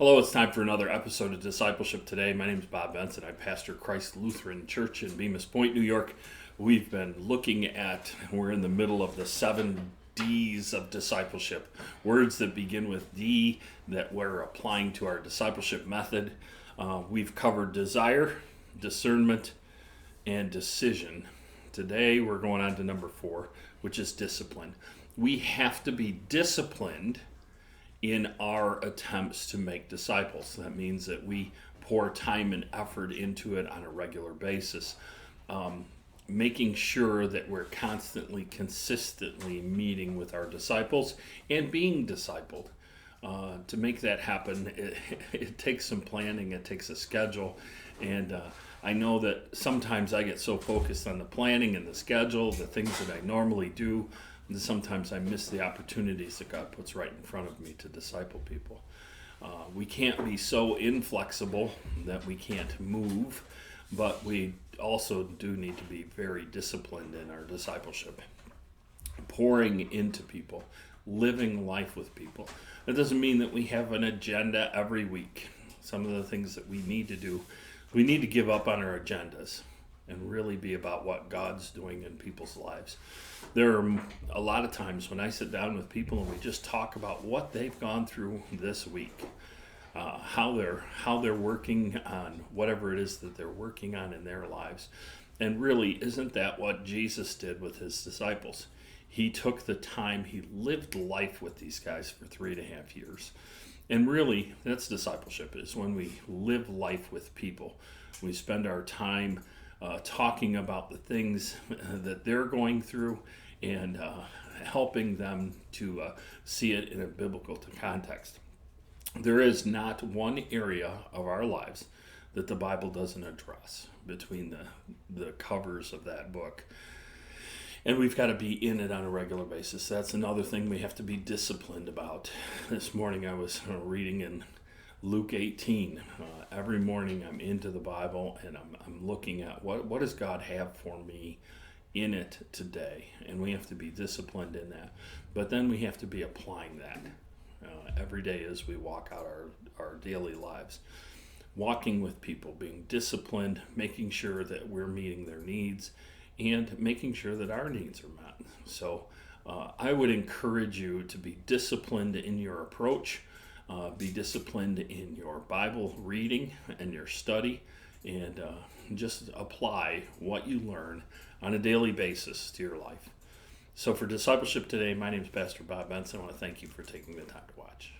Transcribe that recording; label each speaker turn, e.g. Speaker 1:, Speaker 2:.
Speaker 1: Hello, it's time for another episode of Discipleship Today. My name is Bob Benson. I pastor Christ Lutheran Church in Bemis Point, New York. We've been we're in the middle of the 7 D's of discipleship. Words that begin with D that we're applying to our discipleship method. We've covered desire, discernment, and decision. Today we're going on to number 4, which is discipline. We have to be disciplined in our attempts to make disciples. That means that we pour time and effort into it on a regular basis, making sure that we're consistently meeting with our disciples and being discipled. To make that happen, it takes some planning, it takes a schedule, and I know that sometimes I get so focused on the planning and the schedule, the things that I normally do, and sometimes I miss the opportunities that God puts right in front of me to disciple people. We can't be so inflexible that we can't move, but we also do need to be very disciplined in our discipleship. Pouring into people, living life with people. That doesn't mean that we have an agenda every week. Some of the things that we need to do, we need to give up on our agendas and really be about what God's doing in people's lives. There are a lot of times when I sit down with people and we just talk about what they've gone through this week, how they're working on whatever it is that they're working on in their lives. And really, isn't that what Jesus did with his disciples? He took the time, he lived life with these guys for 3.5 years. And really, that's discipleship, is when we live life with people. We spend our time talking about the things that they're going through and helping them to see it in a biblical context. There is not one area of our lives that the Bible doesn't address between the covers of that book. And we've got to be in it on a regular basis. That's another thing we have to be disciplined about. This morning I was reading in Luke 18. Every morning I'm into the Bible and I'm looking at what does God have for me in it today. And we have to be disciplined in that. But then we have to be applying that every day as we walk out our daily lives. Walking with people, being disciplined, making sure that we're meeting their needs, and making sure that our needs are met. So I would encourage you to be disciplined in your approach, be disciplined in your Bible reading and your study, and just apply what you learn on a daily basis to your life. So for Discipleship Today, my name is Pastor Bob Benson. I want to thank you for taking the time to watch.